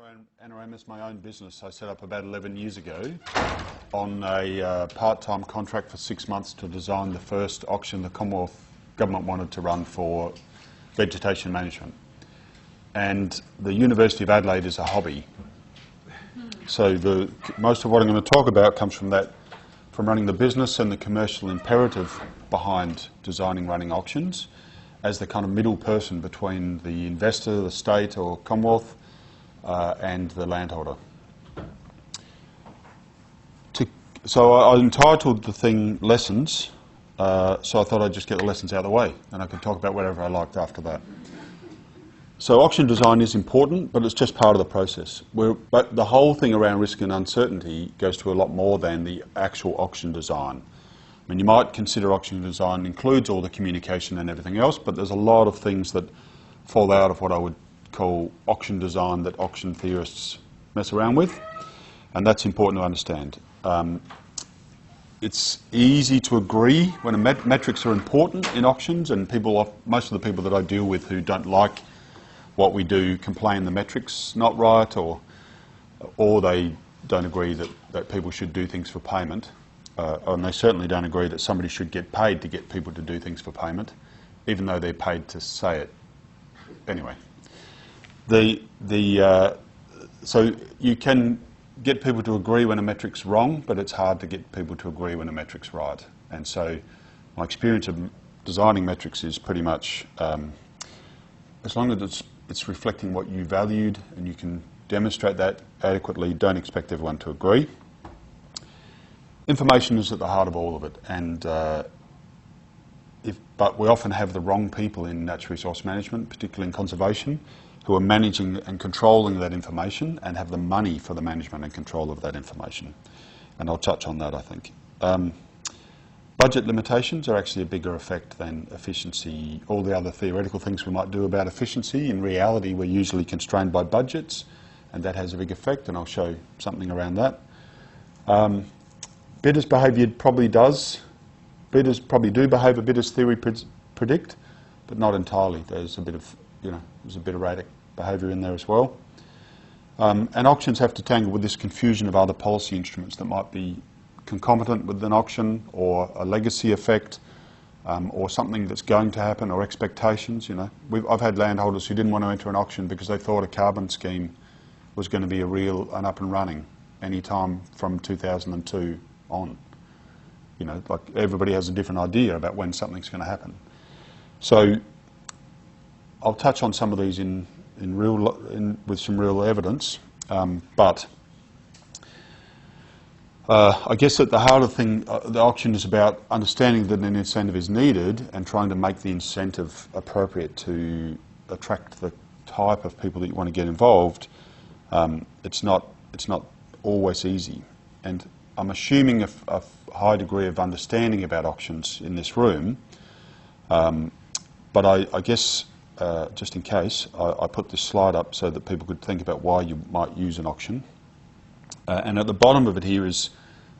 ARE is my own business I set up about 11 years ago on a part-time contract for 6 months to design the first auction the Commonwealth Government wanted to run for vegetation management. And the University of Adelaide is a hobby. So most of what I'm going to talk about comes from that, from running the business and the commercial imperative behind designing running auctions as the kind of middle person between the investor, the state or Commonwealth, and the landholder. So I entitled the thing Lessons, so I thought I'd just get the lessons out of the way and I could talk about whatever I liked after that. So auction design is important, but it's just part of the process. But the whole thing around risk and uncertainty goes to a lot more than the actual auction design. I mean, you might consider auction design includes all the communication and everything else, but there's a lot of things that fall out of what I would call auction design that auction theorists mess around with, and that's important to understand. It's easy to agree when metrics are important in auctions, and most of the people that I deal with who don't like what we do complain the metrics not right, or they don't agree that people should do things for payment, and they certainly don't agree that somebody should get paid to get people to do things for payment, even though they're paid to say it. Anyway, so you can get people to agree when a metric's wrong, but it's hard to get people to agree when a metric's right. And so my experience of designing metrics is pretty much, as long as it's reflecting what you valued and you can demonstrate that adequately, don't expect everyone to agree. Information is at the heart of all of it, and but we often have the wrong people in natural resource management, particularly in conservation, who are managing and controlling that information and have the money for the management and control of that information. And I'll touch on that, I think. Budget limitations are actually a bigger effect than efficiency. All the other theoretical things we might do about efficiency, in reality we're usually constrained by budgets, and that has a big effect, and I'll show something around that. Bidders' behaviour probably does. Bidders probably do behave a bit as theory predict, but not entirely. There's a bit of, there's a bit of erratic behaviour in there as well. And auctions have to tangle with this confusion of other policy instruments that might be concomitant with an auction, or a legacy effect, or something that's going to happen, or expectations. I've had landholders who didn't want to enter an auction because they thought a carbon scheme was going to be and up and running any time from 2002 on. Like everybody has a different idea about when something's going to happen. So I'll touch on some of these with some real evidence, but I guess at the heart of the auction is about understanding that an incentive is needed and trying to make the incentive appropriate to attract the type of people that you want to get involved. It's not always easy, and I'm assuming a high degree of understanding about auctions in this room, but I guess just in case, I put this slide up so that people could think about why you might use an auction. And at the bottom of it here is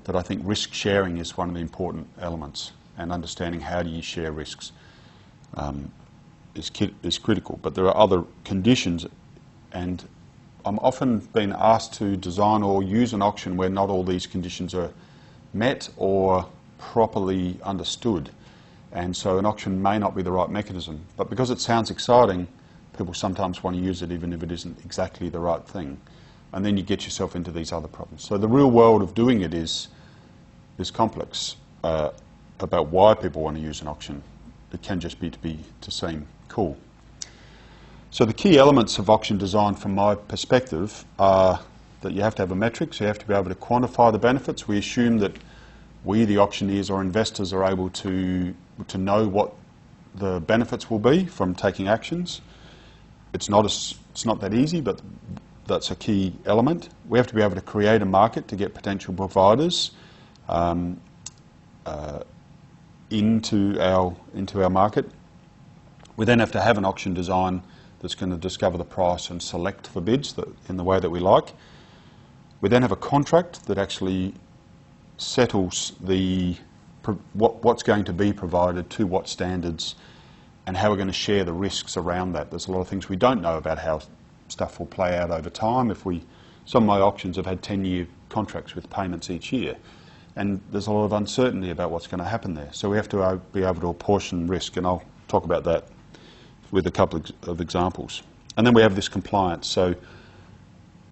that I think risk sharing is one of the important elements, and understanding how do you share risks is critical. But there are other conditions, and I'm often been asked to design or use an auction where not all these conditions are met or properly understood. And so an auction may not be the right mechanism, but because it sounds exciting, people sometimes want to use it even if it isn't exactly the right thing. And then you get yourself into these other problems. So the real world of doing it is complex about why people want to use an auction. It can just be to seem cool. So the key elements of auction design from my perspective are that you have to have a metric, so you have to be able to quantify the benefits. We assume that we, the auctioneers or investors, are able to know what the benefits will be from taking actions. It's not that easy, but that's a key element. We have to be able to create a market to get potential providers into our market. We then have to have an auction design that's going to discover the price and select for bids in the way that we like. We then have a contract that actually settles what's going to be provided, to what standards, and how we're going to share the risks around that. There's a lot of things we don't know about how stuff will play out over time. Some of my auctions have had 10-year contracts with payments each year, and there's a lot of uncertainty about what's going to happen there. So we have to be able to apportion risk, and I'll talk about that with a couple of examples. And then we have this compliance. So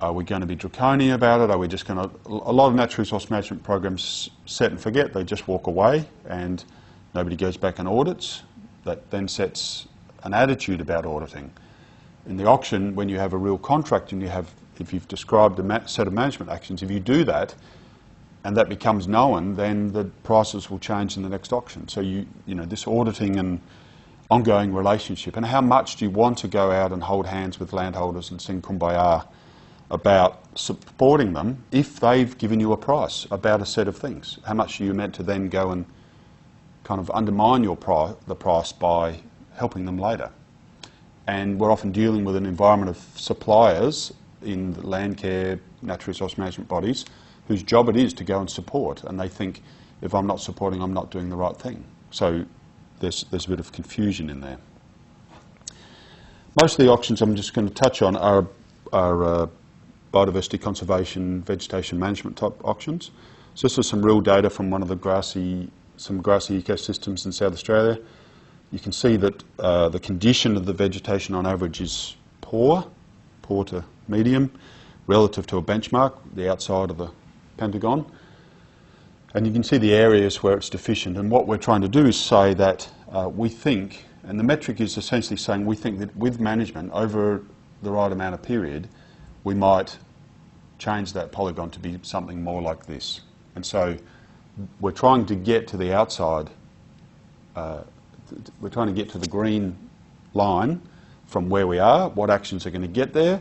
are we going to be draconian about it? Are we just going to... A lot of natural resource management programs set and forget. They just walk away and nobody goes back and audits. That then sets an attitude about auditing. In the auction, when you have a real contract and if you've described a set of management actions, if you do that and that becomes known, then the prices will change in the next auction. So this auditing and ongoing relationship, and how much do you want to go out and hold hands with landholders and sing Kumbaya about supporting them if they've given you a price about a set of things? How much are you meant to then go and kind of undermine the price by helping them later? And we're often dealing with an environment of suppliers in the land care, natural resource management bodies whose job it is to go and support, and they think if I'm not supporting, I'm not doing the right thing. So there's a bit of confusion in there. Most of the auctions I'm just going to touch on are biodiversity conservation, vegetation management type auctions. So this is some real data from one of the some grassy ecosystems in South Australia. You can see that the condition of the vegetation on average is poor to medium, relative to a benchmark, the outside of the pentagon. And you can see the areas where it's deficient. And what we're trying to do is say that we think, and the metric is essentially saying we think that with management over the right amount of period, we might change that polygon to be something more like this. And so we're trying to get to the outside, we're trying to get to the green line from where we are. What actions are going to get there?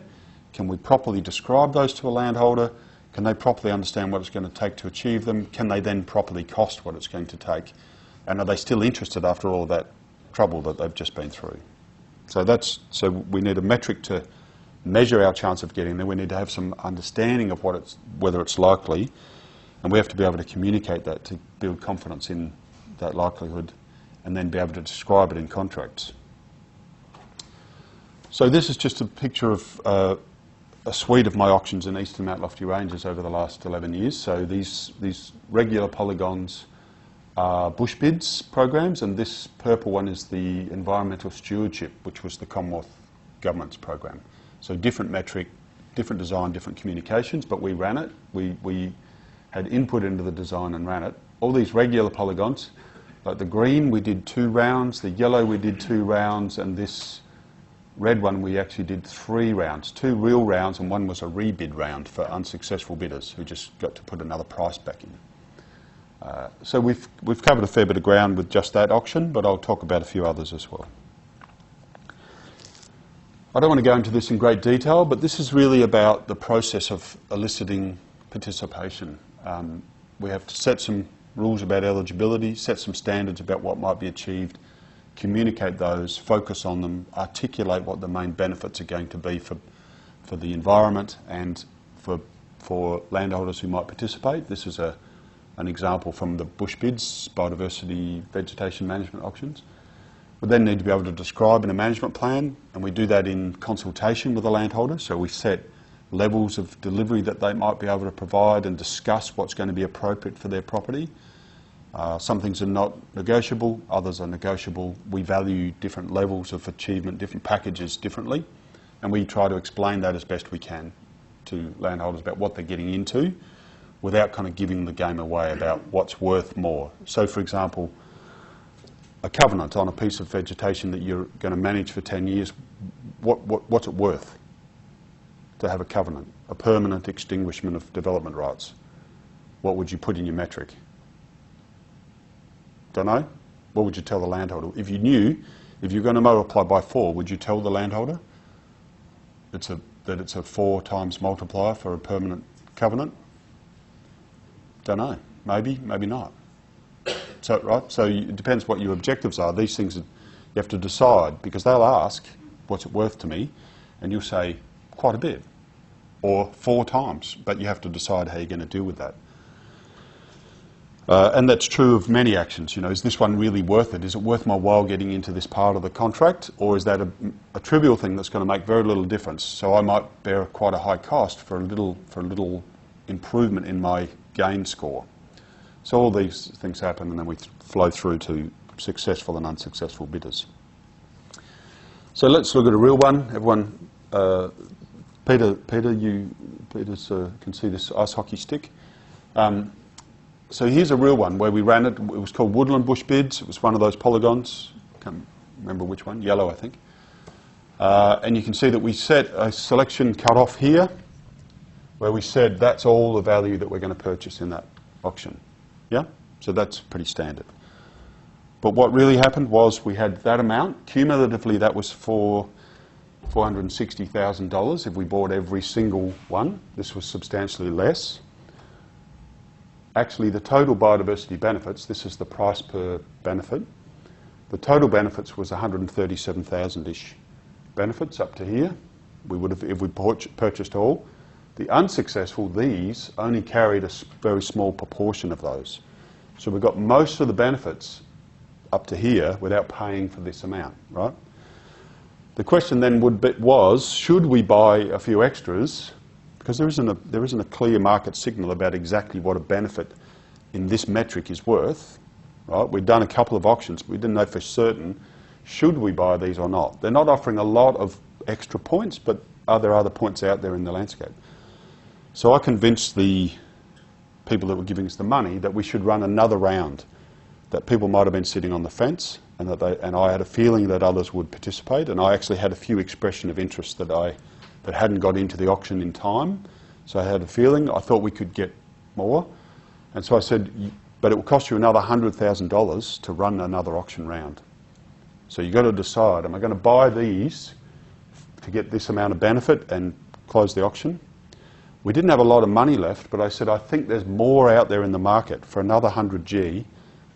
Can we properly describe those to a landholder? Can they properly understand what it's going to take to achieve them? Can they then properly cost what it's going to take? And are they still interested after all of that trouble that they've just been through? So we need a metric to measure our chance of getting there. We need to have some understanding of whether it's likely, and we have to be able to communicate that to build confidence in that likelihood, and then be able to describe it in contracts. So this is just a picture of a suite of my auctions in Eastern Mount Lofty Ranges over the last 11 years. So these regular polygons are BushBids programs, and this purple one is the environmental stewardship, which was the Commonwealth Government's program. So different metric, different design, different communications, but we ran it. We had input into the design and ran it. All these regular polygons, like the green we did 2 rounds, the yellow we did 2 rounds, and this red one we actually did 3 rounds, 2 real rounds, and one was a rebid round for unsuccessful bidders who just got to put another price back in. So we've covered a fair bit of ground with just that auction, but I'll talk about a few others as well. I don't want to go into this in great detail, but this is really about the process of eliciting participation. We have to set some rules about eligibility, set some standards about what might be achieved, communicate those, focus on them, articulate what the main benefits are going to be for the environment and for landholders who might participate. This is an example from the BushBids, biodiversity vegetation management auctions. We then need to be able to describe in a management plan, and we do that in consultation with the landholder. So we set levels of delivery that they might be able to provide and discuss what's going to be appropriate for their property. Some things are not negotiable, others are negotiable. We value different levels of achievement, different packages differently, and we try to explain that as best we can to landholders about what they're getting into without kind of giving the game away about what's worth more. So for example, a covenant on a piece of vegetation that you're going to manage for 10 years, what's it worth to have a covenant? A permanent extinguishment of development rights. What would you put in your metric? Don't know. What would you tell the landholder? If you knew, if you're going to multiply by 4, would you tell the landholder that it's a 4 times multiplier for a permanent covenant? Don't know. Maybe, maybe not. So, right? So it depends what your objectives are. These things you have to decide, because they'll ask, what's it worth to me? And you'll say, quite a bit. Or 4 times. But you have to decide how you're going to deal with that. And that's true of many actions. You know, is this one really worth it? Is it worth my while getting into this part of the contract, or is that a trivial thing that's going to make very little difference? So I might bear quite a high cost for a little improvement in my gain score. So all these things happen, and then we flow through to successful and unsuccessful bidders. So let's look at a real one. Everyone, Peter can see this ice hockey stick. So here's a real one where we ran it. It was called Woodland BushBids. It was one of those polygons. Can't remember which one. Yellow, I think. And you can see that we set a selection cut-off here where we said that's all the value that we're going to purchase in that auction. Yeah? So that's pretty standard. But what really happened was we had that amount. Cumulatively, that was for $460,000 if we bought every single one. This was substantially less. Actually, the total biodiversity benefits, this is the price per benefit, the total benefits was 137,000-ish benefits up to here. We would have, if we purchased all. The unsuccessful, these only carried a very small proportion of those. So we got most of the benefits up to here without paying for this amount, right? The question then was, should we buy a few extras? Because there isn't a clear market signal about exactly what a benefit in this metric is worth. Right? We'd done a couple of auctions. We didn't know for certain, should we buy these or not? They're not offering a lot of extra points, but are there other points out there in the landscape? So I convinced the people that were giving us the money that we should run another round, that people might have been sitting on the fence, and I had a feeling that others would participate, and I actually had a few expression of interest that hadn't got into the auction in time. So I had a feeling, I thought we could get more. And so I said, but it will cost you another $100,000 to run another auction round. So you've got to decide, am I going to buy these to get this amount of benefit and close the auction? We didn't have a lot of money left, but I said, I think there's more out there in the market for another 100G.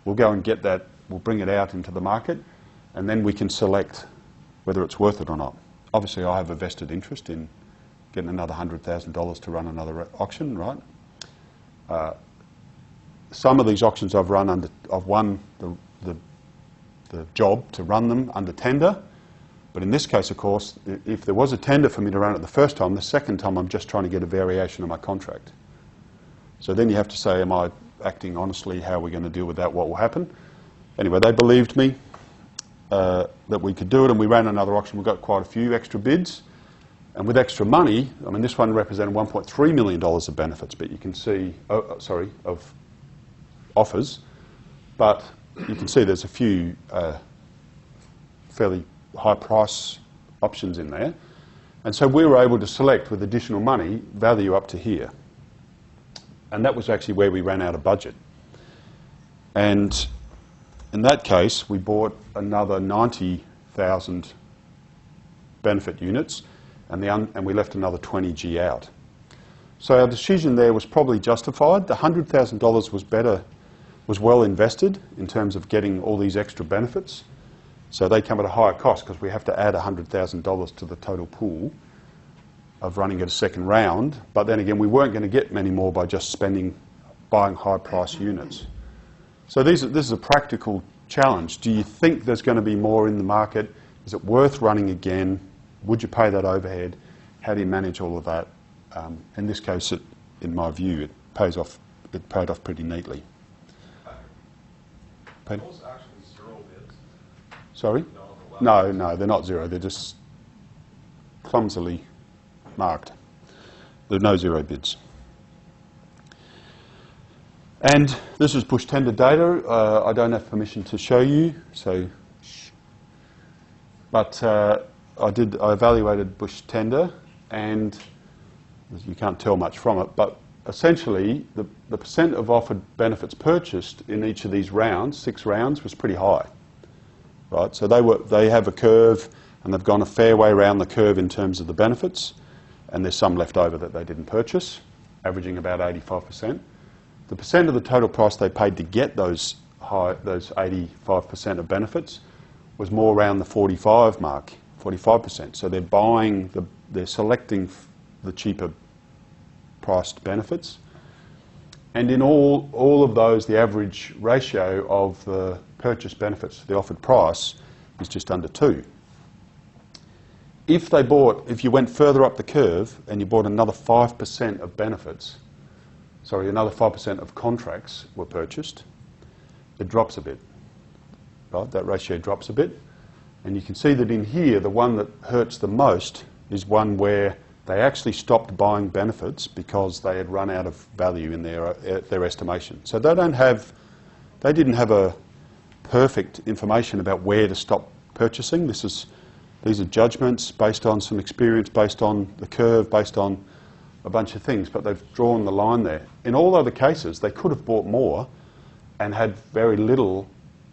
We'll go and get that, we'll bring it out into the market, and then we can select whether it's worth it or not. Obviously, I have a vested interest in getting another $100,000 to run another auction, right? Some of these auctions I've run I've won the job to run them under tender, but in this case, of course, if there was a tender for me to run it the first time, the second time I'm just trying to get a variation of my contract. So then you have to say, am I acting honestly? How are we going to deal with that? What will happen? Anyway, they believed me that we could do it, and we ran another auction. We got quite a few extra bids, and with extra money, I mean, this one represented $1.3 million of benefits, but you can see, of offers, but you can see there's a few fairly high price options in there, and so we were able to select with additional money value up to here, and that was actually where we ran out of budget. And in that case, we bought another 90,000 benefit units, and we left another 20G out. So our decision there was probably justified. The $100,000 was well invested in terms of getting all these extra benefits. So they come at a higher cost because we have to add $100,000 to the total pool of running at a second round. But then again, we weren't going to get many more by just buying high-price units. So this is a practical challenge. Do you think there's going to be more in the market? Is it worth running again? Would you pay that overhead? How do you manage all of that? In this case, in my view, it paid off pretty neatly. Are those actually zero bids? Sorry? No, they're not zero. They're just clumsily marked. There are no zero bids. And this is bush tender data. I don't have permission to show you, but I evaluated bush tender, and you can't tell much from it, but essentially the percent of offered benefits purchased in each of these rounds, 6 rounds, was pretty high. Right? So they have a curve, and they've gone a fair way around the curve in terms of the benefits, and there's some left over that they didn't purchase, averaging about 85%. The percent of the total price they paid to get those 85% of benefits was more around the 45 mark, 45%. So they're selecting the cheaper priced benefits. And in all of those, the average ratio of the purchase benefits to the offered price is just under 2. If you went further up the curve and you bought another 5% of benefits, another 5% of contracts were purchased, it drops a bit, right? That ratio drops a bit. And you can see that in here, the one that hurts the most is one where they actually stopped buying benefits because they had run out of value in their estimation. So they didn't have a perfect information about where to stop purchasing. These are judgments based on some experience, based on the curve, based on a bunch of things, but they've drawn the line there. In all other cases, they could have bought more and had very little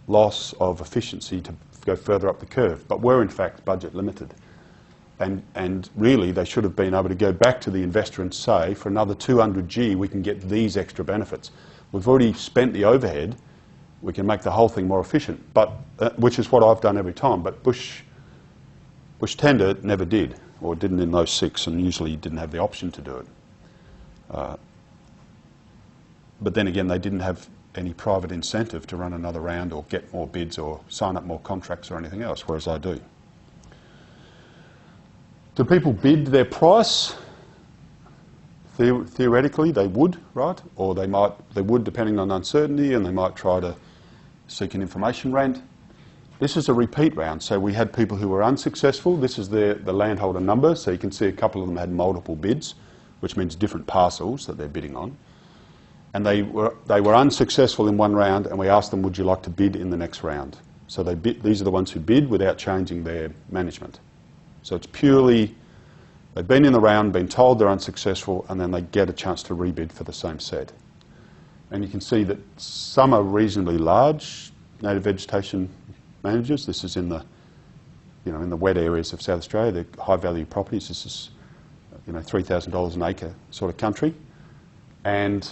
loss of efficiency to go further up the curve, but were in fact budget limited. And really, they should have been able to go back to the investor and say, for another 200G, we can get these extra benefits. We've already spent the overhead. We can make the whole thing more efficient, but which is what I've done every time. But Bush Tender never did, or didn't in those 6, and usually didn't have the option to do it. But then again, they didn't have any private incentive to run another round or get more bids or sign up more contracts or anything else, whereas I do. Do people bid their price? Theoretically, they would, right? Or they would, depending on uncertainty, and they might try to seek an information rent. This is a repeat round, so we had people who were unsuccessful. This is the landholder number, so you can see a couple of them had multiple bids, which means different parcels that they're bidding on. And they were unsuccessful in one round, and we asked them, would you like to bid in the next round? So these are the ones who bid without changing their management. So it's purely, they've been in the round, been told they're unsuccessful, and then they get a chance to rebid for the same set. And you can see that some are reasonably large native vegetation managers. This is in the wet areas of South Australia, the high value properties. This is $3,000 an acre sort of country, and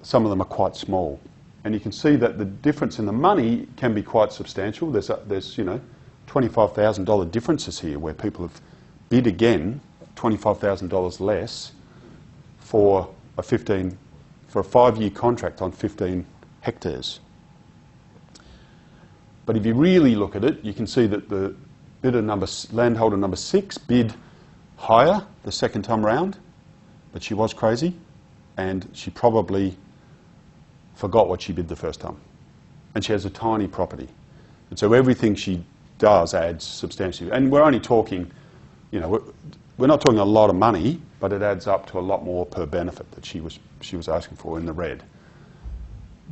some of them are quite small. And you can see that the difference in the money can be quite substantial. There's $25,000 differences here where people have bid again $25,000 less for a 5-year contract on 15 hectares. But if you really look at it, you can see that the landholder number 6 bid higher the second time round, but she was crazy and she probably forgot what she bid the first time. And she has a tiny property. And so everything she does adds substantially. And we're only talking, we're not talking a lot of money, but it adds up to a lot more per benefit that she was asking for in the red.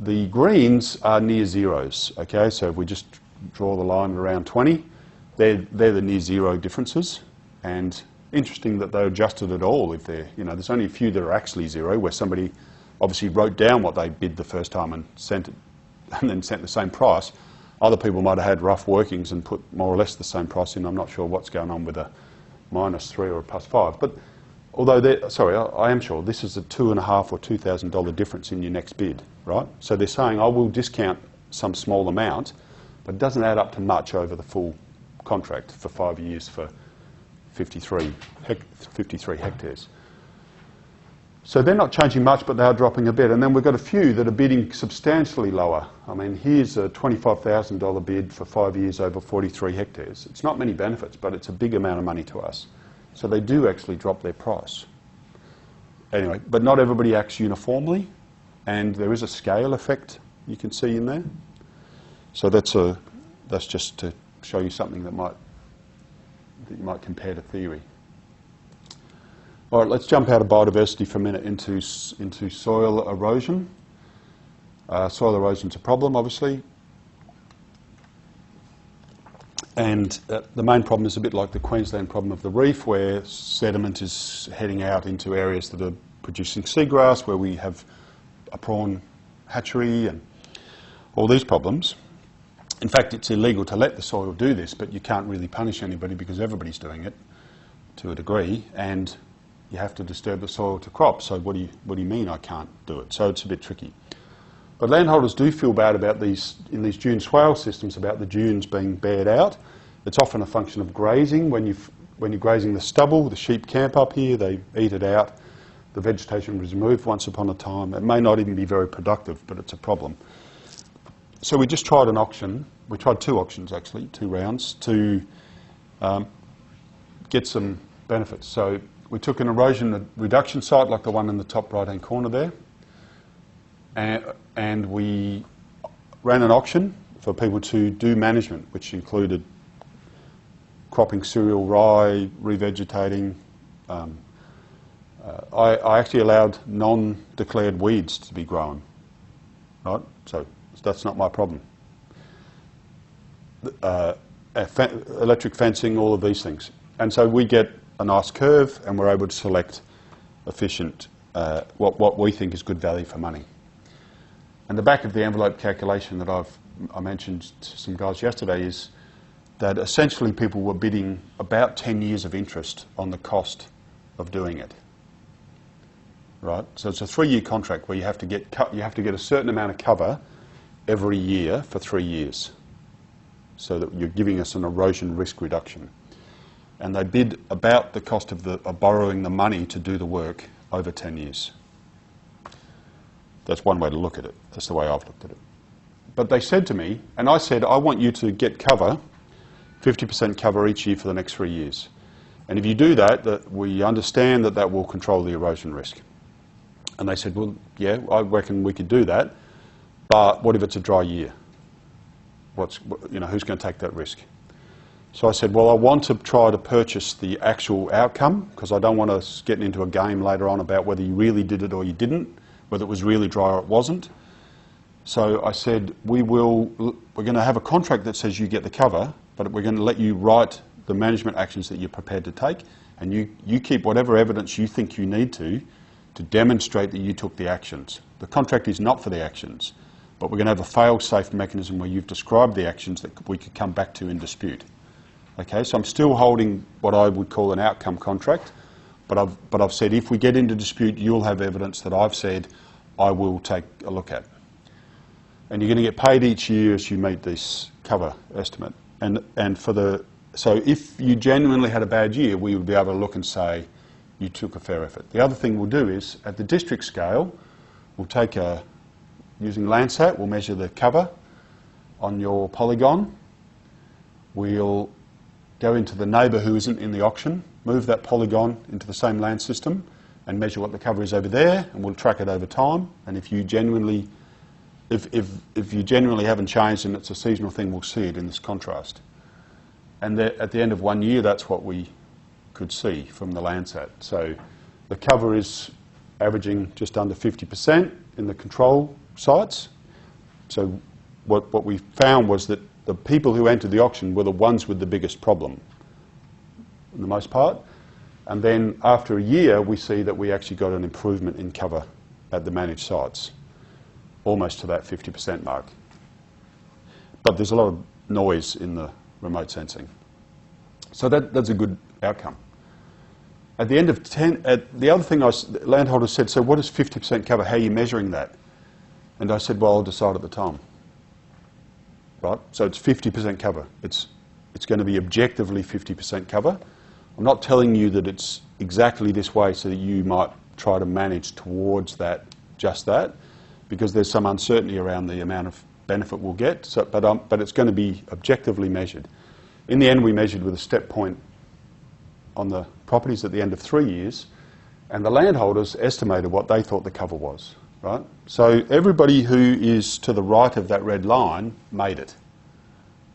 The greens are near zeros, okay? So if we just draw the line at around 20, they're the near zero differences. And interesting that they're adjusted at all if they're, there's only a few that are actually zero, where somebody obviously wrote down what they bid the first time and then sent the same price. Other people might have had rough workings and put more or less the same price in. I'm not sure what's going on with a -3 or a +5. But although, I am sure this is a $2,500 or $2,000 difference in your next bid, right? So they're saying, I will discount some small amount, but it doesn't add up to much over the full contract for 5 years for 53 hectares. So they're not changing much, but they are dropping a bit. And then we've got a few that are bidding substantially lower. I mean, here's a $25,000 bid for 5 years over 43 hectares. It's not many benefits, but it's a big amount of money to us. So they do actually drop their price. Anyway, but not everybody acts uniformly, and there is a scale effect you can see in there. So that's just to show you something that you might compare to theory. All right, let's jump out of biodiversity for a minute into soil erosion. Soil erosion's a problem, obviously. And the main problem is a bit like the Queensland problem of the reef, where sediment is heading out into areas that are producing seagrass, where we have a prawn hatchery and all these problems. In fact, it's illegal to let the soil do this, but you can't really punish anybody because everybody's doing it to a degree, and you have to disturb the soil to crop. So what do you mean I can't do it? So it's a bit tricky. But landholders do feel bad about in these dune swale systems, about the dunes being bared out. It's often a function of grazing. When you're grazing the stubble, the sheep camp up here, they eat it out. the vegetation was removed once upon a time. It may not even be very productive, but it's a problem. So we just tried an auction. We tried 2 auctions actually, 2 rounds, to get some benefits. So we took an erosion reduction site like the one in the top right-hand corner there, and we ran an auction for people to do management, which included cropping cereal, rye, revegetating. I actually allowed non-declared weeds to be grown, right? So that's not my problem. Electric fencing, all of these things. And so we get a nice curve and we're able to select efficient, what we think is good value for money. And the back of the envelope calculation that I mentioned to some guys yesterday is that essentially people were bidding about 10 years of interest on the cost of doing it. Right? So it's a 3-year contract where you have to get a certain amount of cover every year for 3 years, so that you're giving us an erosion risk reduction. And they bid about the cost of borrowing the money to do the work over 10 years. That's one way to look at it. That's the way I've looked at it. But they said to me, and I said, I want you to get cover, 50% cover each year for the next 3 years. And if you do that, we understand that will control the erosion risk. And they said, well, yeah, I reckon we could do that, but what if it's a dry year? Who's going to take that risk? So I said, well, I want to try to purchase the actual outcome, because I don't want us getting into a game later on about whether you really did it or you didn't, whether it was really dry or it wasn't. So I said, we're going to have a contract that says you get the cover, but we're going to let you write the management actions that you're prepared to take, and you keep whatever evidence you think you need to demonstrate that you took the actions. The contract is not for the actions, but we're going to have a fail-safe mechanism where you've described the actions that we could come back to in dispute. Okay, so I'm still holding what I would call an outcome contract, but I've said if we get into dispute, you'll have evidence that I've said I will take a look at. And you're going to get paid each year as you meet this cover estimate. So if you genuinely had a bad year, we would be able to look and say you took a fair effort. The other thing we'll do is, at the district scale, we'll take using Landsat, we'll measure the cover on your polygon. We'll go into the neighbour who isn't in the auction, move that polygon into the same land system and measure what the cover is over there, and we'll track it over time. And if you genuinely haven't changed and it's a seasonal thing, we'll see it in this contrast. And at the end of 1 year, that's what we could see from the Landsat. So the cover is averaging just under 50% in the control sites. So what we found was that the people who entered the auction were the ones with the biggest problem, for the most part. And then after a year, we see that we actually got an improvement in cover at the managed sites, almost to that 50% mark. But there's a lot of noise in the remote sensing. So that's a good outcome. At the end of 10, the other thing landholders said, so what is 50% cover? How are you measuring that? And I said, well, I'll decide at the time. Right? So it's 50% cover. It's going to be objectively 50% cover. I'm not telling you that it's exactly this way so that you might try to manage towards that, just that, because there's some uncertainty around the amount of benefit we'll get, but it's going to be objectively measured. In the end, we measured with a step point on the properties at the end of 3 years, and the landholders estimated what they thought the cover was. Right? So everybody who is to the right of that red line made it.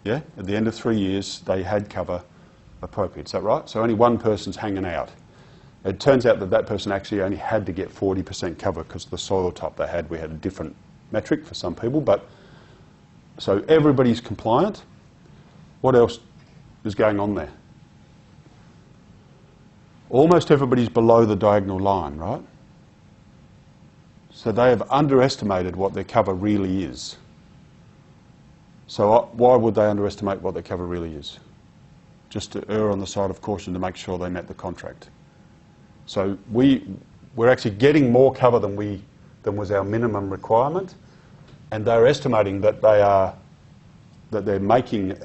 Yeah? At the end of 3 years, they had cover appropriate. Is that right? So only one person's hanging out. It turns out that person actually only had to get 40% cover because of the soil type they had. We had a different metric for some people, but so everybody's compliant. What else is going on there? Almost everybody's below the diagonal line, right? So they have underestimated what their cover really is. So why would they underestimate what their cover really is? Just to err on the side of caution to make sure they met the contract. So we're actually getting more cover than was our minimum requirement, and they're estimating that they're making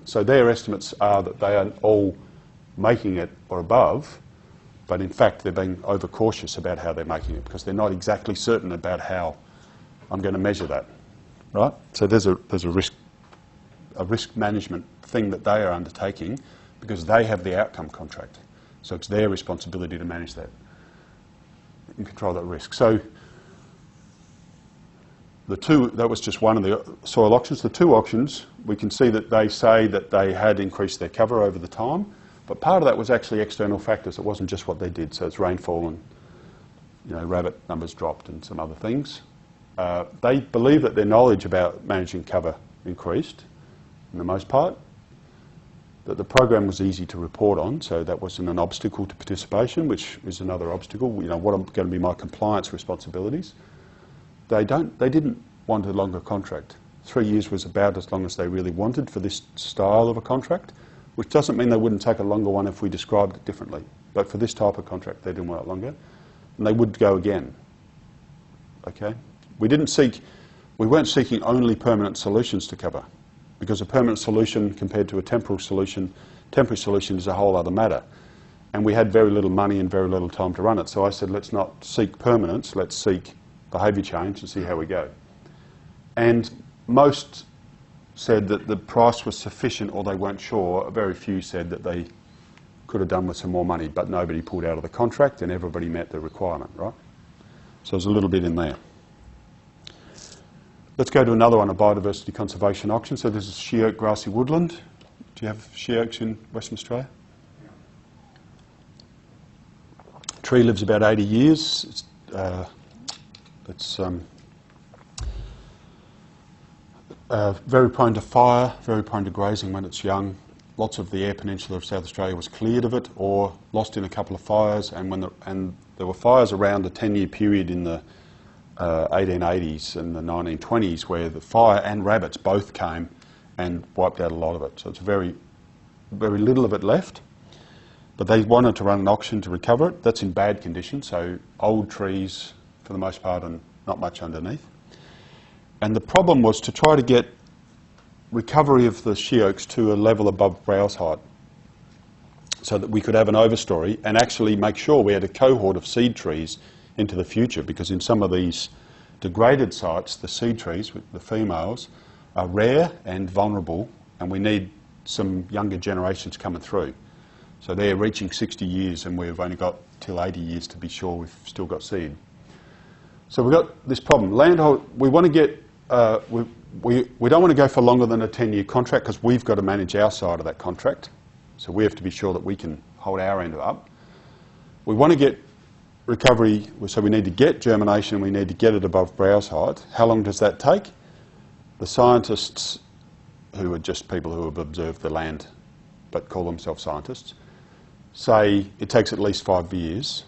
so their estimates are that they are all making it or above, But in fact, they're being overcautious about how they're making it because they're not exactly certain about how I'm going to measure that, right? So there's a risk management thing that they are undertaking because they have the outcome contract. So it's their responsibility to manage that and control that risk. So that was just one of the soil auctions. The two auctions, we can see that they say that they had increased their cover over the time, but part of that was actually external factors. It wasn't just what they did. So it's rainfall and rabbit numbers dropped and some other things. They believe that their knowledge about managing cover increased, in the most part, that the program was easy to report on, so that wasn't an obstacle to participation, which is another obstacle. What are going to be my compliance responsibilities? They didn't want a longer contract. 3 years was about as long as they really wanted for this style of a contract, which doesn't mean they wouldn't take a longer one if we described it differently. But for this type of contract, they didn't want it longer, and they would go again. Okay, we weren't seeking only permanent solutions to cover, because a permanent solution compared to a temporary solution is a whole other matter. And we had very little money and very little time to run it. So I said, let's not seek permanence, let's seek behaviour change and see how we go. And most said that the price was sufficient or they weren't sure. Very few said that they could have done with some more money, but nobody pulled out of the contract and everybody met the requirement, right? So there's a little bit in there. Let's go to another one, a biodiversity conservation auction. So this is she-oak grassy woodland. Do you have she-oaks in Western Australia? Tree lives about 80 years. It's very prone to fire, very prone to grazing when it's young. Lots of the Eyre Peninsula of South Australia was cleared of it or lost in a couple of fires, and there were fires around a 10-year period in the 1880s and the 1920s where the fire and rabbits both came and wiped out a lot of it. So it's very, very little of it left. But they wanted to run an auction to recover it. That's in bad condition, so old trees for the most part and not much underneath. And the problem was to try to get recovery of the she-oaks to a level above browse height so that we could have an overstory and actually make sure we had a cohort of seed trees into the future, because in some of these degraded sites, the seed trees, the females, are rare and vulnerable, and we need some younger generations coming through. So they're reaching 60 years and we've only got till 80 years to be sure we've still got seed. So we've got this problem. Landhold, we want to get, we don't want to go for longer than a 10-year contract because we've got to manage our side of that contract. So we have to be sure that we can hold our end up. We want to get recovery, so we need to get germination, we need to get it above browse height. How long does that take? The scientists, who are just people who have observed the land but call themselves scientists, say it takes at least 5 years.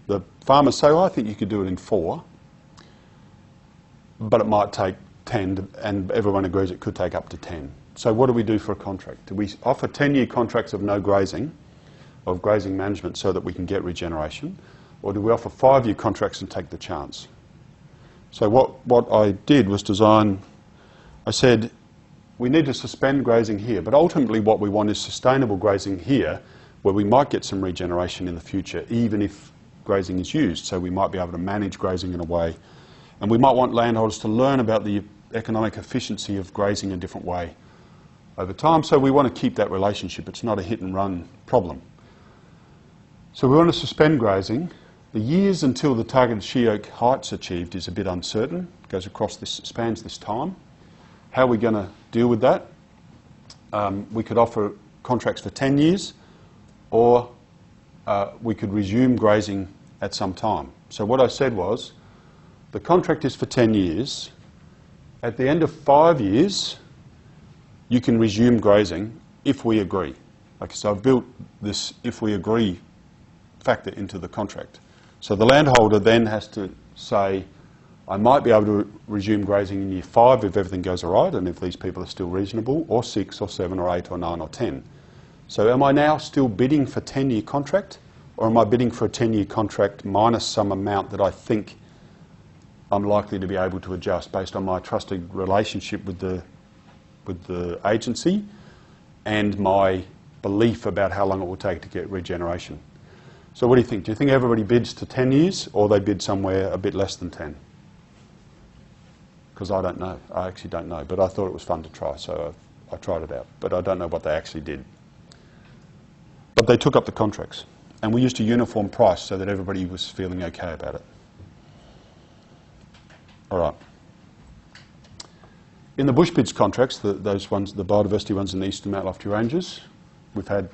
The farmers say, well, I think you could do it in 4, but it might take 10, and everyone agrees it could take up to 10. So what do we do for a contract? Do we offer 10-year contracts of no grazing, of grazing management so that we can get regeneration? Or do we offer 5-year contracts and take the chance? So what I did was I said, we need to suspend grazing here, but ultimately what we want is sustainable grazing here, where we might get some regeneration in the future, even if grazing is used. So we might be able to manage grazing in a way. And we might want landholders to learn about the economic efficiency of grazing in a different way over time. So we want to keep that relationship. It's not a hit and run problem. So we want to suspend grazing. The years until the targeted she-oak height's achieved is a bit uncertain. It goes across spans this time. How are we going to deal with that? We could offer contracts for 10 years, or we could resume grazing at some time. So what I said was, the contract is for 10 years. At the end of 5 years, you can resume grazing if we agree. Okay, so I've built this if we agree factor into the contract. So the landholder then has to say, I might be able to resume grazing in year 5 if everything goes all right and if these people are still reasonable, or 6 or 7 or 8 or 9 or 10. So am I now still bidding for a 10-year contract, or am I bidding for a 10-year contract minus some amount that I think I'm likely to be able to adjust based on my trusted relationship with the agency and my belief about how long it will take to get regeneration? So what do you think? Do you think everybody bids to 10 years, or they bid somewhere a bit less than 10? Because I don't know. I actually don't know. But I thought it was fun to try, so I tried it out. But I don't know what they actually did. But they took up the contracts. And we used a uniform price so that everybody was feeling okay about it. All right. In the BushBids contracts, those ones, the biodiversity ones in the Eastern Mount Lofty Ranges, we've had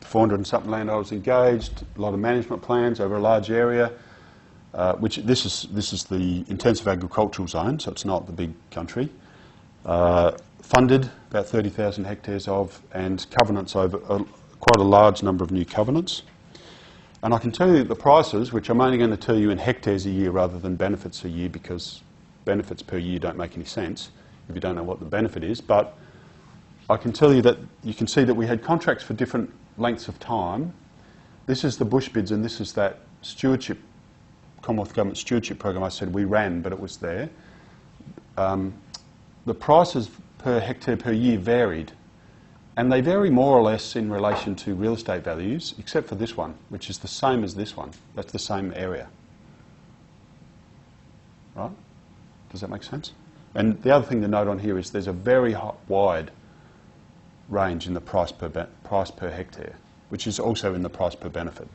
400 and something landowners engaged, a lot of management plans over a large area, which this is the intensive agricultural zone, so it's not the big country. Funded about 30,000 hectares of, and covenants over quite a large number of new covenants. And I can tell you that the prices, which I'm only going to tell you in hectares a year rather than benefits a year, because benefits per year don't make any sense if you don't know what the benefit is, but I can tell you that you can see that we had contracts for different lengths of time. This is the BushBids, and this is that stewardship, Commonwealth Government stewardship program I said we ran, but it was there. The prices per hectare per year varied, and they vary more or less in relation to real estate values, except for this one, which is the same as this one. That's the same area. Right? Does that make sense? And the other thing to note on here is there's a very wide range in the price per hectare, which is also in the price per benefit.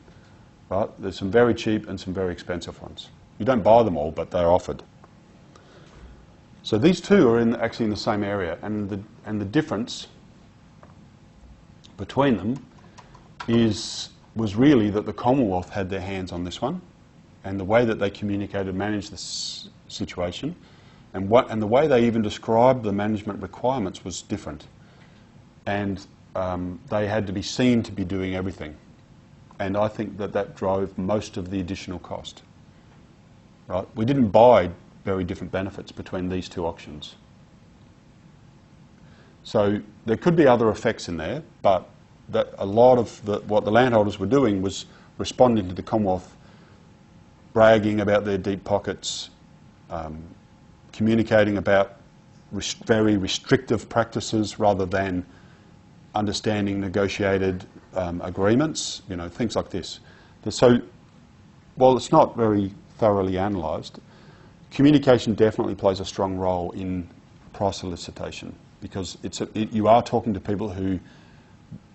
Right? There's some very cheap and some very expensive ones. You don't buy them all, but they're offered. So these two are actually in the same area, and the difference between them was really that the Commonwealth had their hands on this one, and the way that they communicated and managed this situation, and the way they even described the management requirements was different. And they had to be seen to be doing everything. And I think that drove most of the additional cost. Right? We didn't buy very different benefits between these two auctions. So there could be other effects in there, but a lot of what the landholders were doing was responding to the Commonwealth, bragging about their deep pockets, communicating about very restrictive practices rather than understanding negotiated agreements, things like this. So while it's not very thoroughly analysed, communication definitely plays a strong role in price solicitation, because you are talking to people who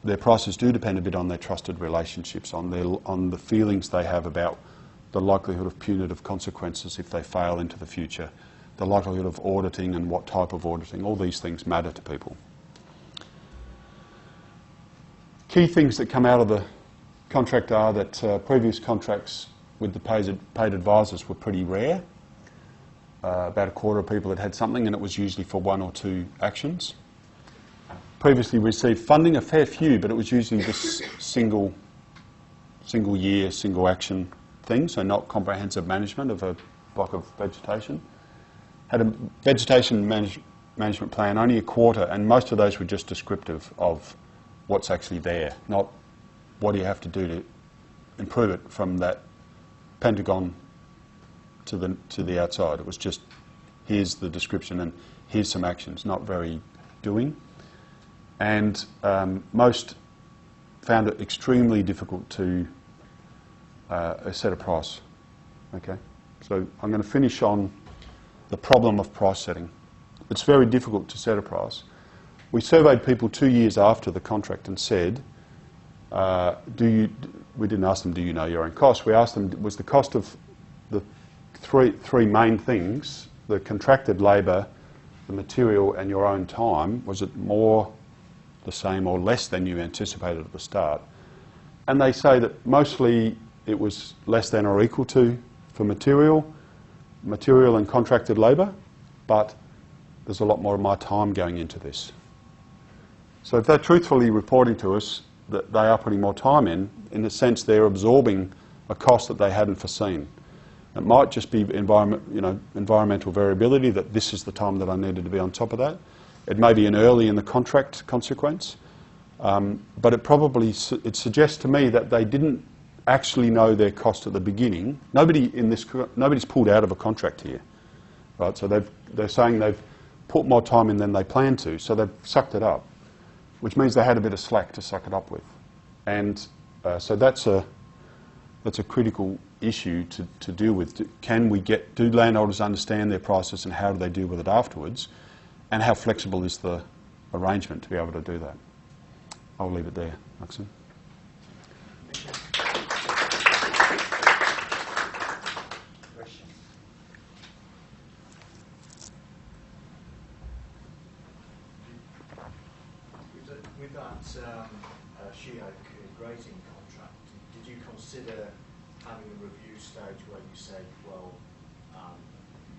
their prices do depend a bit on their trusted relationships, on the feelings they have about the likelihood of punitive consequences if they fail into the future, the likelihood of auditing and what type of auditing. All these things matter to people. Key things that come out of the contract are that previous contracts with the paid advisors were pretty rare. About a quarter of people had something, and it was usually for one or two actions. Previously received funding, a fair few, but it was usually just single year, single action thing, so not comprehensive management of a block of vegetation. Had a vegetation management plan, only a quarter, and most of those were just descriptive of what's actually there, not what do you have to do to improve it from that pentagon to the outside. It was just, here's the description and here's some actions, not very doing. And most found it extremely difficult to set a price. Okay, so I'm going to finish on the problem of price setting. It's very difficult to set a price. We surveyed people 2 years after the contract and said, we didn't ask them, do you know your own costs? We asked them, was the cost of the three main things, the contracted labour, the material and your own time, was it more, the same or less than you anticipated at the start? And they say that mostly it was less than or equal to for material and contracted labour, but there's a lot more of my time going into this. So if they're truthfully reporting to us that they are putting more time in a sense they're absorbing a cost that they hadn't foreseen. It might just be environmental variability, that this is the time that I needed to be on top of that. It may be an early in the contract consequence, but it suggests to me that they didn't actually know their cost at the beginning. Nobody's pulled out of a contract here, right? So they're saying they've put more time in than they planned to, so they've sucked it up, which means they had a bit of slack to suck it up with. And so that's that's a critical issue to deal with. Do landholders understand their prices, and how do they deal with it afterwards? And how flexible is the arrangement to be able to do that? I'll leave it there, Maxim. With that she-oak grazing contract, did you consider having a review stage where you say, well,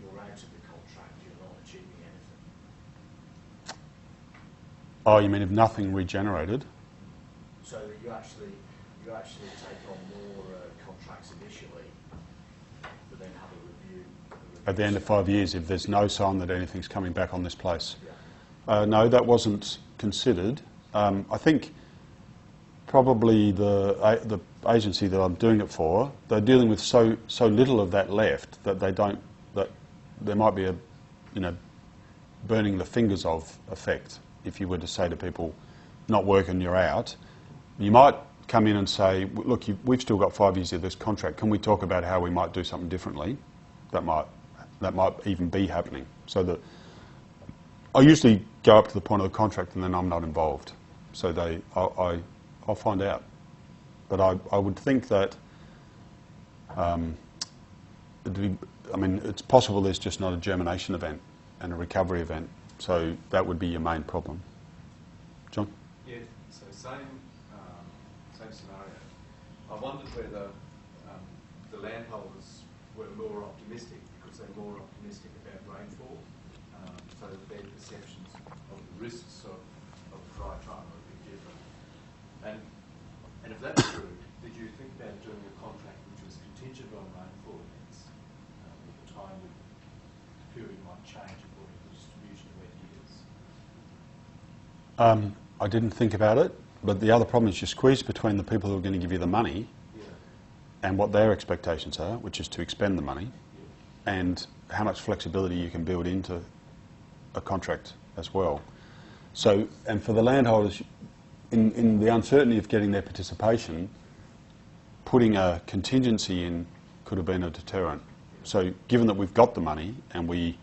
you're out of the contract, you're not achieving anything? Oh, you mean if nothing regenerated? So that you actually take on more contracts initially, but then have a review At the end of 5 years, if there's no sign that anything's coming back on this place? Yeah. No, that wasn't considered. I think probably the agency that I'm doing it for, they're dealing with so little of that left that there might be a, burning the fingers of effect. If you were to say to people, not working, you're out, you might come in and say, look, we've still got 5 years of this contract. Can we talk about how we might do something differently? That might even be happening. So that I usually go up to the point of the contract and then I'm not involved. So I'll find out. But I would think that it's possible there's just not a germination event and a recovery event. So that would be your main problem. John? Yeah, so same scenario. I wondered whether the landholders were more optimistic because they're more optimistic about rainfall, so that their perceptions of the risks of dry time would be different. And if that's true, did you think about doing a contract which was contingent on rainfall events at the time that the period might change according to the distribution of wet years? I didn't think about it, but the other problem is you squeeze between the people who are going to give you the money and what their expectations are, which is to expend the money, and how much flexibility you can build into a contract as well. So, and for the landholders, in the uncertainty of getting their participation, putting a contingency in could have been a deterrent. So given that we've got the money and we're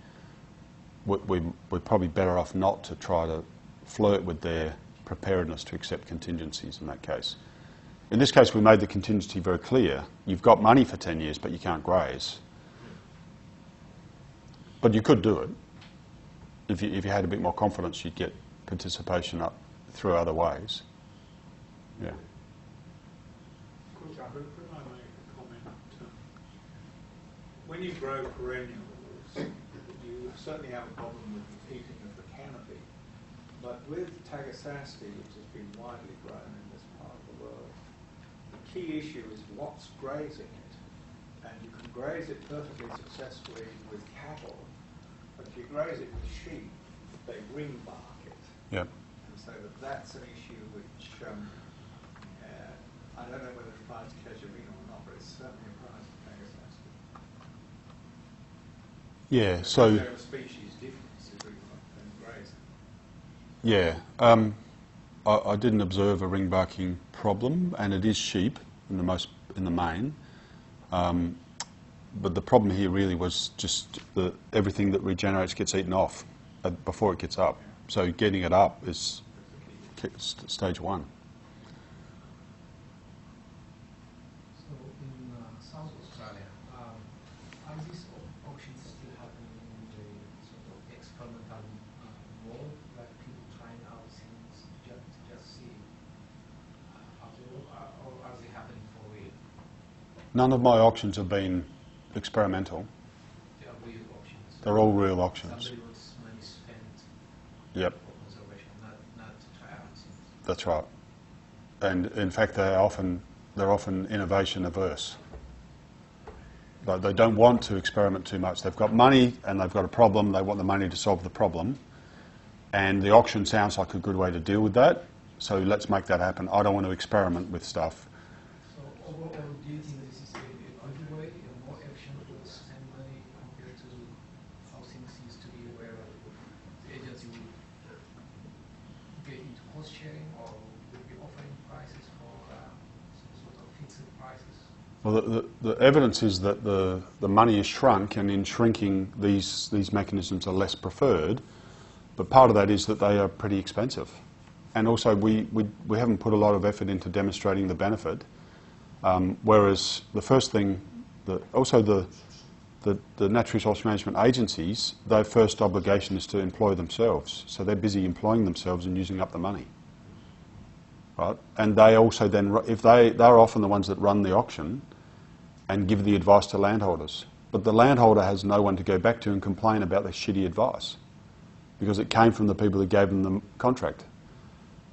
probably better off not to try to flirt with their preparedness to accept contingencies in that case. In this case, we made the contingency very clear. You've got money for 10 years, but you can't graze. But you could do it. If you had a bit more confidence, you'd get participation up through other ways. Yeah. Could I make a comment? When you grow perennials, you certainly have a problem with the heating of the canopy. But with Tagasasti, which has been widely grown in this part of the world, the key issue is what's grazing it. And you can graze it perfectly successfully with cattle, but if you graze it with sheep, they ring bark it. Yep. And so that's an issue which I don't know whether it applies to casuarina or not, but it certainly applies to Tagasasti. Yeah, so... There are species differences than grazing. Yeah, I didn't observe a ring barking problem, and it is sheep in the main. But the problem here really was just everything that regenerates gets eaten off before it gets up. So getting it up is stage one. So in South Australia, are these auctions still happening in the sort of experimental mode, like people trying out things just see how they work, or are they happening for real? None of my auctions have been experimental. They are real auctions. They're all real auctions. Somebody wants money spent Yep, for conservation, not to try out things. that's right. And in fact, they're often innovation averse. But they don't want to experiment too much. They've got money and they've got a problem. They want the money to solve the problem. And the auction sounds like a good way to deal with that. So let's make that happen. I don't want to experiment with stuff. So overall, do you think this is a good way, more action to spend money compared to how things used to be, where the agency would get into cost sharing or would be offering prices for some sort of fixed prices? Well, the evidence is that the money is shrunk, and in shrinking, these mechanisms are less preferred. But part of that is that they are pretty expensive. And also, we haven't put a lot of effort into demonstrating the benefit. Whereas the first thing, the natural resource management agencies, their first obligation is to employ themselves. So they're busy employing themselves and using up the money. Right? And they also then, if they're often the ones that run the auction and give the advice to landholders. But the landholder has no one to go back to and complain about their shitty advice, because it came from the people who gave them the contract.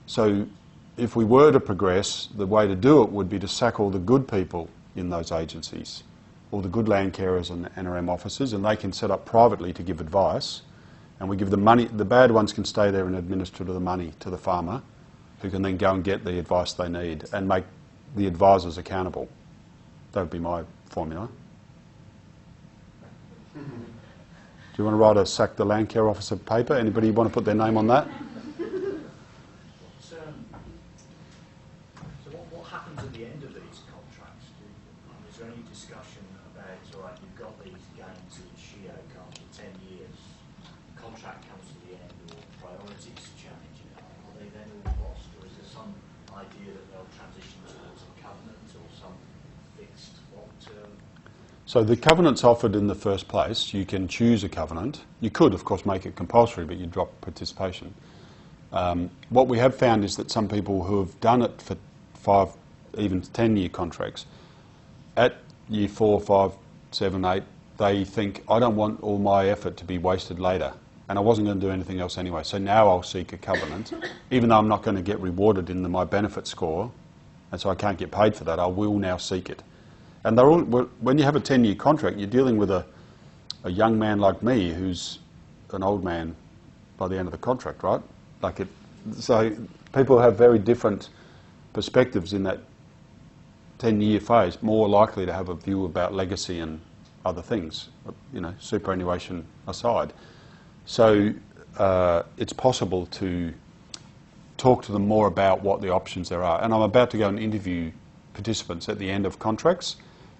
So if we were to progress, the way to do it would be to sack all the good people in those agencies, all the good land carers and NRM officers, and they can set up privately to give advice, and we give them money. The bad ones can stay there and administer the money to the farmer, who can then go and get the advice they need and make the advisors accountable. That would be my formula. Do you want to write a sack the land care officer paper? Anybody want to put their name on that? So what happens at the end of these contracts? Is there any discussion about, all right, you've got these gains in SHIOC after 10 years, contract comes to the end, or priorities change, are they then all lost, or is there some idea that they'll transition towards a covenant or some fixed long-term? So the covenant's offered in the first place. You can choose a covenant. You could, of course, make it compulsory, but you drop participation. What we have found is that some people who have done it for 5, even 10-year contracts, at year 4, 5, 7, 8, they think, I don't want all my effort to be wasted later, and I wasn't going to do anything else anyway, so now I'll seek a covenant, even though I'm not going to get rewarded in my benefit score, and so I can't get paid for that. I will now seek it. And they're all, when you have a 10-year contract, you're dealing with a young man like me who's an old man by the end of the contract, right? So people have very different perspectives in that 10-year phase, more likely to have a view about legacy and other things, superannuation aside. So it's possible to talk to them more about what the options there are. And I'm about to go and interview participants at the end of contracts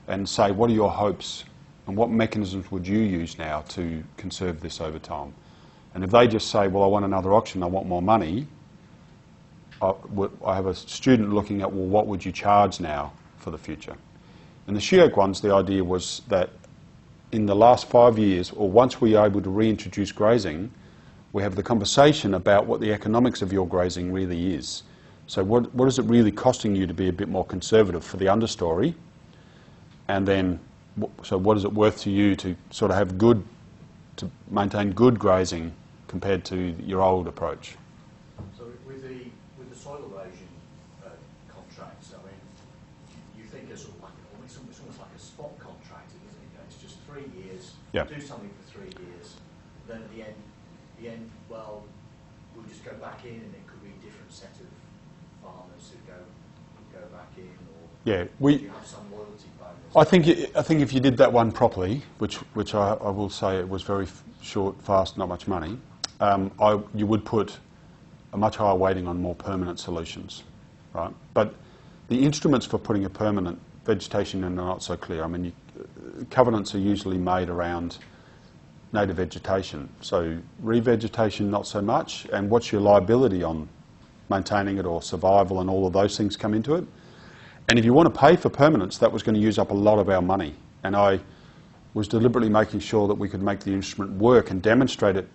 and say, what are your hopes and what mechanisms would you use now to conserve this over time? And if they just say, well, I want another auction, I want more money, I have a student looking at, well, what would you charge now for the future? In the SHIOC ones, the idea was that in the last 5 years, or once we are able to reintroduce grazing, we have the conversation about what the economics of your grazing really is. So what is it really costing you to be a bit more conservative for the understory? And then, so what is it worth to you to sort of have good, to maintain good grazing compared to your old approach? So with the soil erosion contracts, I mean, you think it's sort of like, it's almost like a spot contract, isn't it? It's just 3 years, yeah. Do something for 3 years, then at the end, well, we'll just go back in, and it could be a different set of farmers who go back in, or yeah, do you have some loyalty bonus? I think if you did that one properly, which I will say it was very short, fast, not much money, you would put a much higher weighting on more permanent solutions, right? But the instruments for putting a permanent vegetation in are not so clear. I mean, covenants are usually made around native vegetation, so revegetation not so much, and what's your liability on maintaining it or survival, and all of those things come into it. And if you want to pay for permanence, that was going to use up a lot of our money, and I was deliberately making sure that we could make the instrument work and demonstrate it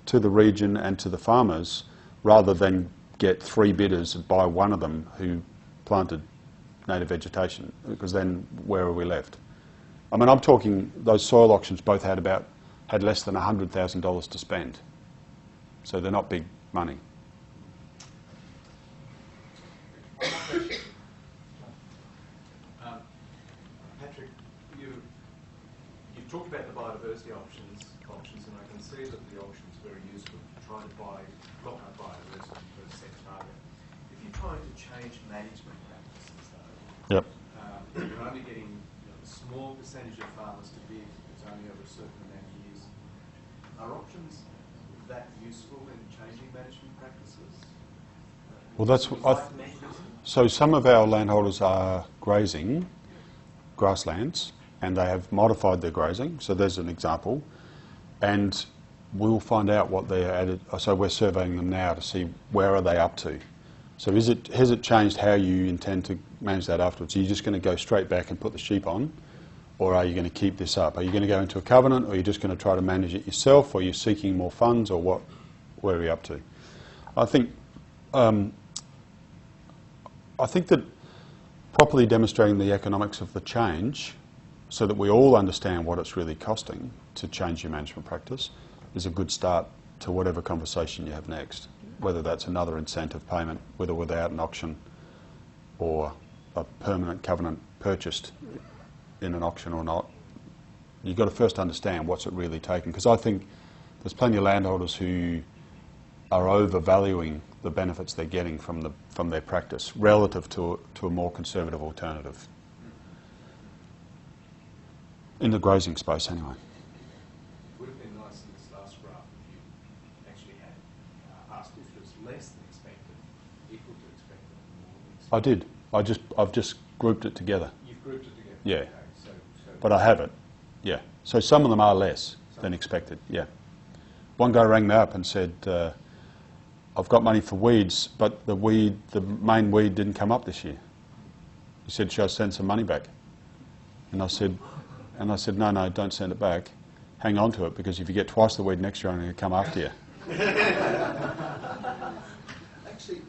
to the region and to the farmers, rather than get 3 bidders and buy one of them who planted native vegetation, because then where are we left? I mean, I'm talking, those soil auctions both had less than $100,000 to spend, so they're not big money. Patrick, you've talked about the biodiversity options, and I can see that the auction's very useful to try to block out biodiversity for a set target. If you're trying to change management practices, though, Yep. You're only getting a small percentage of farmers to bid. It's only over a certain amount of years. Are options that useful in changing management practices? Well, so some of our landholders are grazing, grasslands and they have modified their grazing. So there's an example. And we'll find out what they're added. So we're surveying them now to see where are they up to. So has it changed how you intend to manage that afterwards? Are you just going to go straight back and put the sheep on? Or are you going to keep this up? Are you going to go into a covenant, or are you just going to try to manage it yourself, or are you seeking more funds, or what? Where are you up to? I think that properly demonstrating the economics of the change, so that we all understand what it's really costing to change your management practice, is a good start to whatever conversation you have next. Whether that's another incentive payment, with or without an auction, or a permanent covenant purchased in an auction or not. You've got to first understand what's it really taking, because I think there's plenty of landholders who are overvaluing the benefits they're getting from their practice relative to a more conservative alternative. In the grazing space, anyway. It would have been nice in this last graph if you actually had asked if it was less than expected, equal to expected, or more than expected. I've just grouped it together. You've grouped it together? Yeah. Okay, so But I have it, yeah. So some of them are less than expected, yeah. One guy rang me up and said, I've got money for weeds, but the main weed didn't come up this year. He said, should I send some money back? And I said, no, don't send it back. Hang on to it, because if you get twice the weed next year, I'm going to come after you. Actually,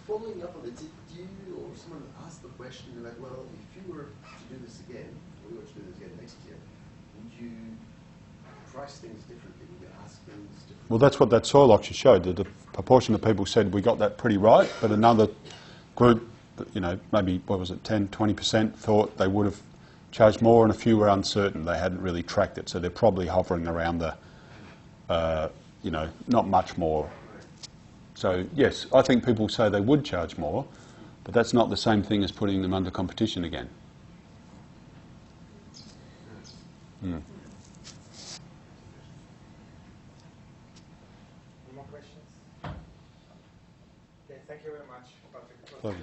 following up on it, did you or someone ask the question, like, well, if you were to do this again, or we were to do this again next year, would you price things differently? Would you ask things differently? Well, that's what that soil auction showed. That the proportion of people said we got that pretty right, but another group, maybe, 10, 20% thought they would have charged more, and a few were uncertain. They hadn't really tracked it, so they're probably hovering around the, not much more. So, yes, I think people say they would charge more, but that's not the same thing as putting them under competition again. Mm. Any more questions? Okay, thank you very much, Patrick. Pleasure.